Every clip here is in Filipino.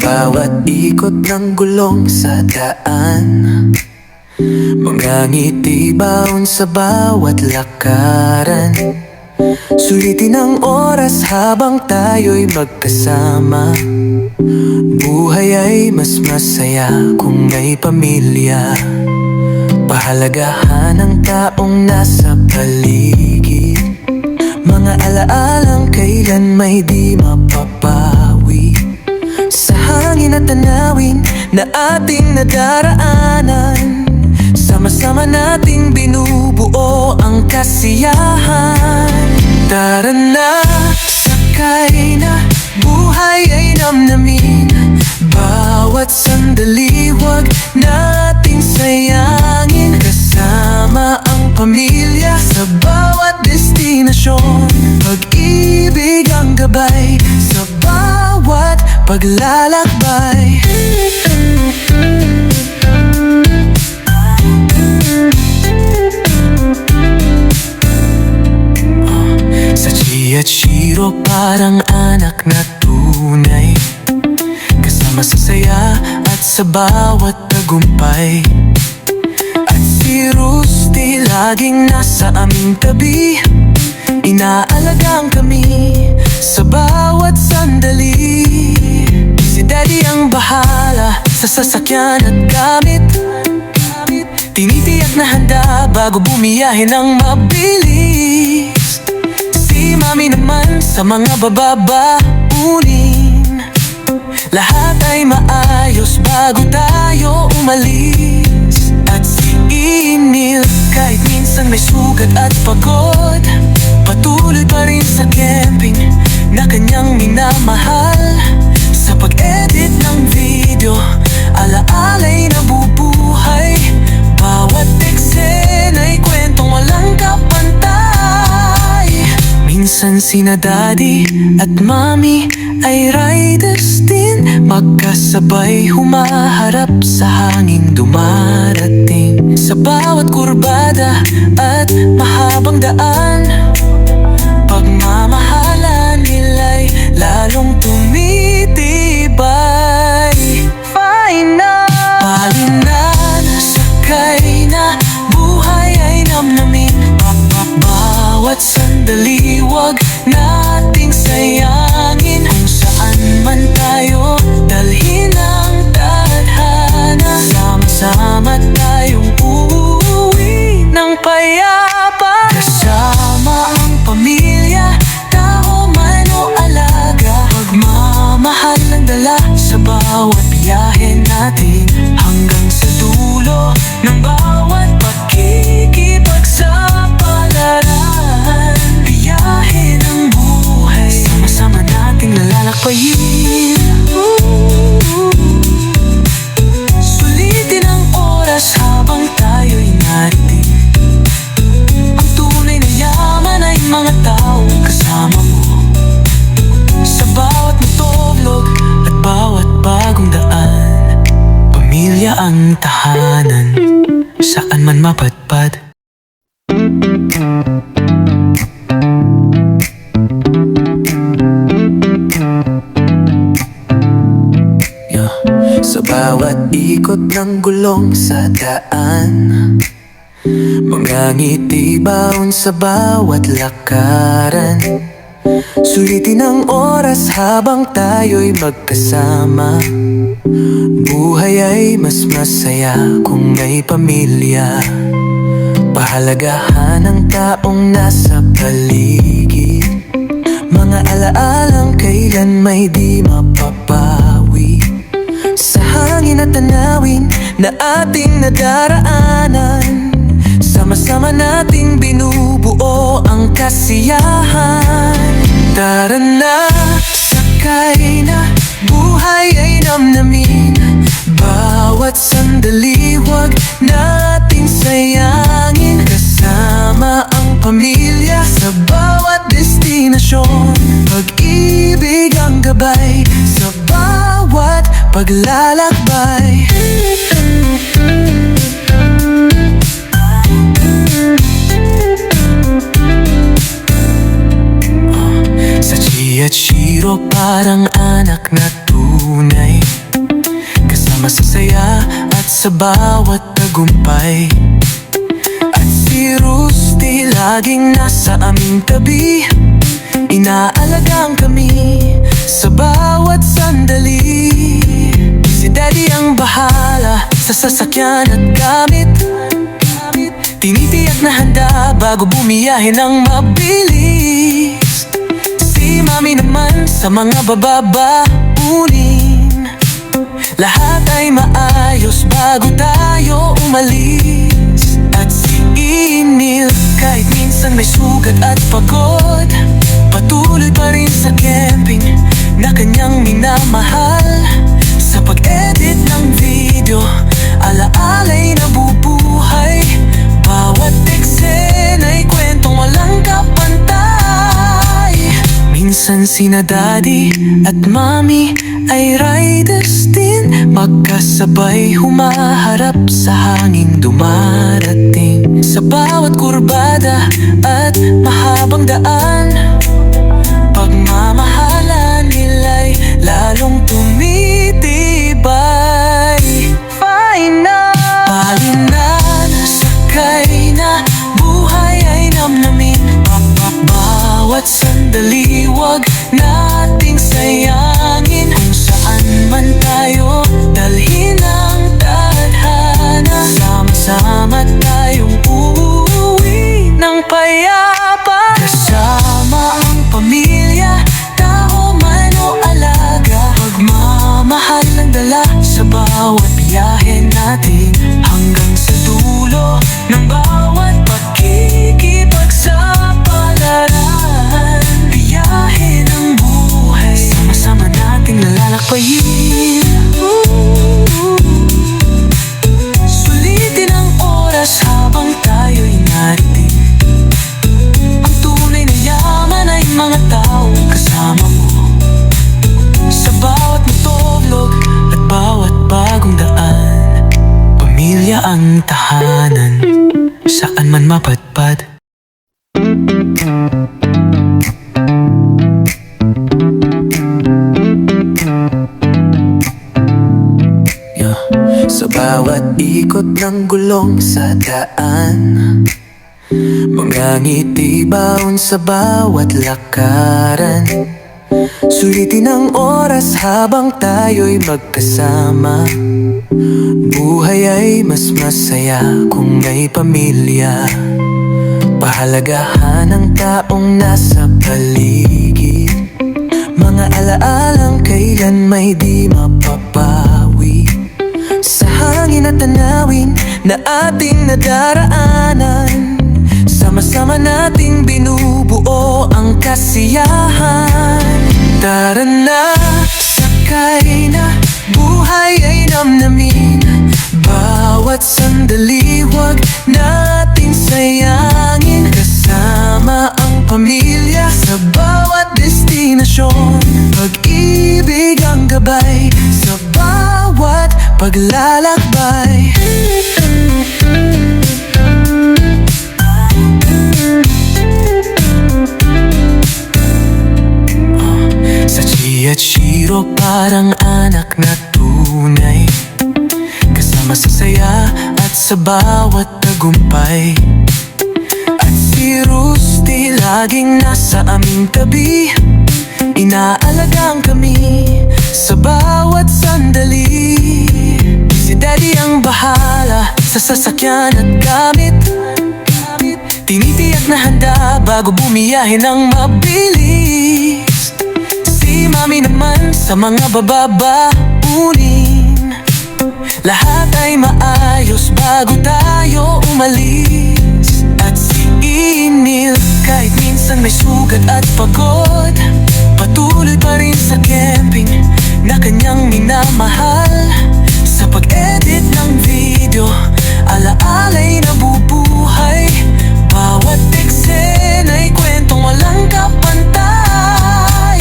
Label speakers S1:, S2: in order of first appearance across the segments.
S1: bawat ikot ng gulong sa daan, mga ngiti baon sa bawat lakaran. Sulitin ang oras habang tayo'y magkasama. Buhay ay mas masaya kung may pamilya. Pahalagahan ang taong nasa paligid, mga alaalang kailan may di mapapawi. Sa hangin at tanawin na ating nadaraanan, sama-sama nating binubuo ang kasiyahan. Tara na, sakay na, buhay ay namnamin. Bawat sandali wag nating sayangin. Kasama ang pamilya sa bawat destinasyon. Pag-ibig ang gabay sa bawat paglalakbay. Sa Chi at Shiro parang anak na tunay, kasama sa saya at sa bawat tagumpay. At si Rusty laging nasa aming tabi, inaalagaan kami sa bawat sandali. Si Daddy ang bahala sa sasakyan at gamit, tinitiyak na handa bago bumiyahe ng mabilis. Si Mami naman sa mga bababaunin, lahat ay maayos bago tayo umalis. At si Emil kahit minsan may sugat at pagod, patuloy pa rin sa camping na kanyang minamahal. Sa pag-edit ng video, alaala'y nabubuhay. Bawat eksena'y kwentong walang kapantay. Minsan sina Daddy at Mami ay riders din, magkasabay humaharap sa hanging dumarating. Sa bawat kurbada at mahabang daan, pagmamahalan nila'y lalong tumitibay. Fine na, palin na, nasakay na, buhay ay namnamin. Bawat sandali wag nating sayangin. Kung saan man tayo dalhin ang tadhana, sama-sama tayong uuwi ng payapa. Kasama ang pamilya, tao man o alaga, pagmamahal ang dala sa bawat biyahe natin, hanggang sa dulo ng bawat pakikipagsapalaran. Biyahe ng buhay, sama-sama nating lalakbayin. Sulitin ang oras habang tayo'y natin. Ang tunay na yaman ay mga taong kasama mo. Sa bawat motovlog at bawat bagong daan, pamilya ang tahanan, saan man mapadpad. Sa bawat ikot ng gulong sa daan, mga ngiti baon sa bawat lakaran. Sulitin ang oras habang tayo'y magkasama. Buhay ay mas masaya kung may pamilya. Pahalagahan ang taong nasa paligid, mga alaalang kailan may di mapapawi. Sa hangin at tanawin na ating nadaraanan, sama-sama nating binubuo ang kasiyahan. Tara na, sakay na, buhay ay namnamin. Bawat sandali wag nating sayangin. Kasama ang pamilya sa bawat destinasyon. Pag-ibig ang gabay sa bawat paglalakbay. at Shiro parang anak na tunay, kasama sa saya at sa bawat tagumpay. At si Rusty laging nasa aming tabi, inaalagaan kami sa bawat sandali. Si Daddy ang bahala sa sasakyan at gamit, tinitiyak na handa bago bumiyahe ng mabilis. Si Mami naman sa mga bababaunin, lahat ay maayos bago tayo umalis. At si Inil kahit minsan may sugat at pagod, patuloy pa rin sa camping na kanyang minamahal. Sa pag-edit ng video, alaala'y nabubuhay, bawat eksena'y kwentong walang kapantay. Minsan sina Daddy at Mami ay riders din, magkasabay humaharap sa hanging dumarating. Sa bawat kurbada at mahabang daan, pagmamahalan nila'y lalong tumitibay. Fine na, palinan, sakay na, buhay ay namnamin. Bawat sandali wag nating sayangin, kung saan man tayo dalhin ang tadhana. Sama-sama tayong uuwi ng payapa, kasama ang pamilya, tao man o alaga. Pagmamahal ang dala sa bawat biyahe natin, hanggang sa dulo ng bawat pakikipagsapalaran. Biyahe ng buhay, sama-sama nating lalakbayin. Sulitin ang oras habang tayo'y nariting, ang tunay na yaman ay mga taong kasama mo. Sa bawat motovlog at bawat bagong daan, pamilya ang tahanan, saan man mapadpad. Sa bawat ikot ng gulong sa daan, mga ngiti baon sa bawat lakaran. Sulitin ang oras habang tayo'y magkasama, buhay ay mas masaya kung may pamilya. Pahalagahan ang taong nasa paligid, mga alaalang kailan may di mapapawi. Sa hangin at tanawin na ating nadaraanan, sama-sama nating binubuo ang kasiyahan. Tara na, sakay na, buhay ay namnamin. Bawat sandali wag nating sayangin, kasama ang pamilya sa bawat destinasyon. Pag-ibig ang gabay sa bawat paglalakbay. Sa Chi at Shiro parang anak na tunay, kasama sa saya at sa bawat tagumpay. At si Rusty laging nasa aming tabi, inaalagaan kami sa bawat sandali. Si Daddy ang bahala sa sasakyan at gamit, tinitiyak na handa bago bumiyahe ng mabilis. Si Mami naman sa mga bababaunin, lahat ay maayos bago tayo umalis. At si Inil kahit minsan may sugat at pagod, patuloy pa rin sa camping na kanyang minamahal. Sa pag-edit ng video, alaala'y nabubuhay, bawat eksena'y kwentong walang kapantay.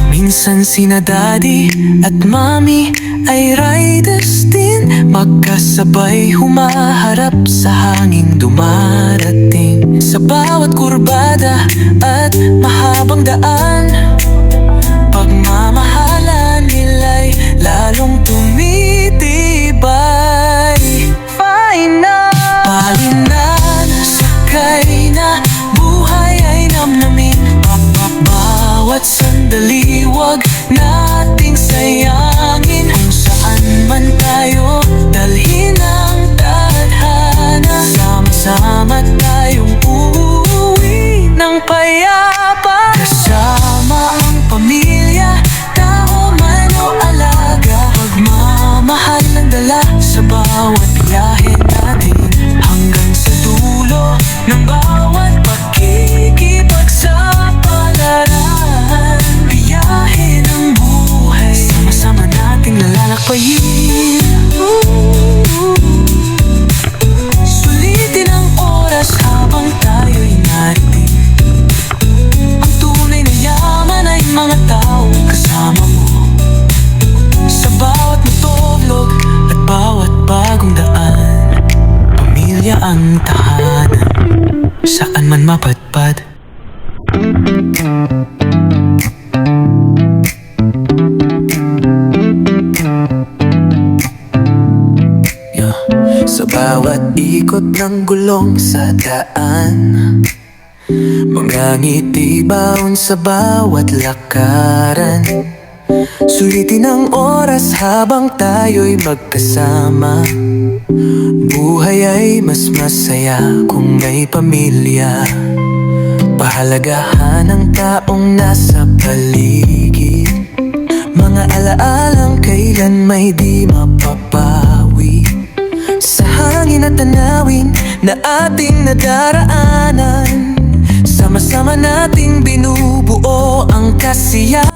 S1: Minsan sina Daddy at Mami ay riders din, magkasabay humaharap sa hanging dumarating. Sa bawat kurbada at mahabang daan, lalong tumitibay. Fine na, palinan, sakay na, buhay ay namnamin. Bawat sandali wag nating sayangin. Kung saan man tayo dalhin ang tadhana, sama-sama tayong uuwi ng payapa. Kasama ang pamilya, tao man o alaga, pagmamahal ng dala sa bawat biyahe natin, hanggang sa dulo ng bawat pakikipagsapalaran. Biyahe ng buhay, sama-sama nating lalakbayin. Sulitin ang oras habang tayo'y narinig. Ang tunay na yaman ay mga taong kasama mo. Sa bawat motovlog at bawat bagong daan, pamilya ang tahanan, saan man mapadpad. Sa bawat ikot ng gulong sa daan, mga ngiti baon sa bawat lakaran. Sulitin ang oras habang tayo'y magkasama. Buhay ay mas masaya kung may pamilya. Pahalagahan ang taong nasa paligid, mga alaalang kailan may di mapapawi. Sa hangin at tanawin na ating nadaraanan, sama-sama nating binubuo ang kasiyahan.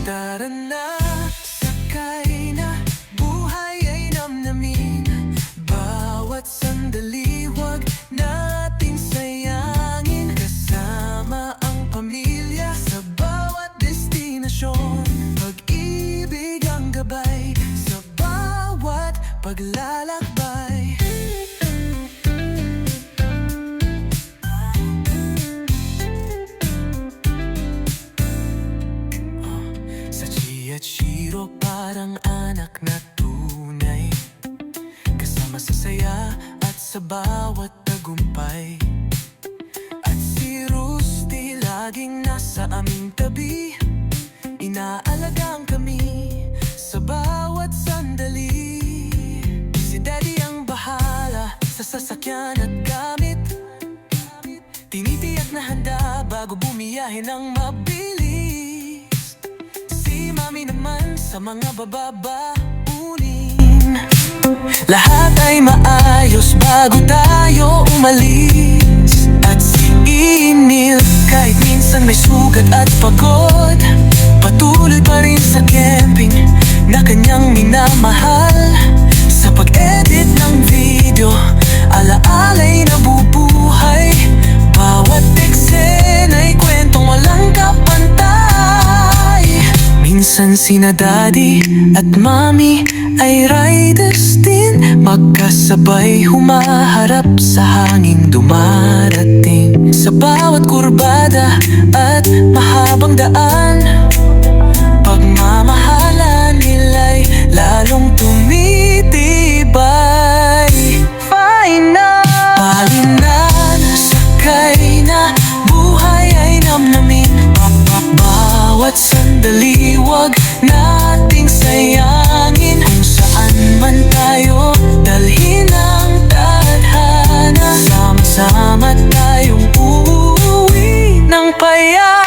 S1: Tara na, sakay na, buhay ay namnamin. Bawat sandali wag nating sayangin. Kasama ang pamilya sa bawat destinasyon, pag-ibig ang gabay sa bawat paglalakbay. Sa Chi at Shiro parang anak na tunay, kasama sa saya at sa bawat tagumpay. At si Rusty laging nasa aming tabi, inaalagaan kami sa bawat sandali. Si Daddy ang bahala sa sasakyan at gamit, tinitiyak na handa bago bumiyahe ng mabilis. Si Mami naman sa mga bababaunin, lahat ay maayos bago tayo umalis. At si Inil kahit minsan may sugat at pagod, patuloy pa rin sa camping na kanyang minamahal. Sa pag-edit ng video, alaala'y nabubuhay. Bawat eksena'y kwentong walang kapantay. Minsan sina Daddy at Mami ay riders din, magkasabay humaharap sa hanging dumarating. Sa bawat kurbada at mahabang daan, pagmamahalan nila'y lalong tumitibay. Fine na, palinan, sakay na, buhay ay namnamin. Bawat sandali wag nating sayangin. Kung saan man tayo dalhin ang tadhana, sama-sama tayong uuwi ng payapa.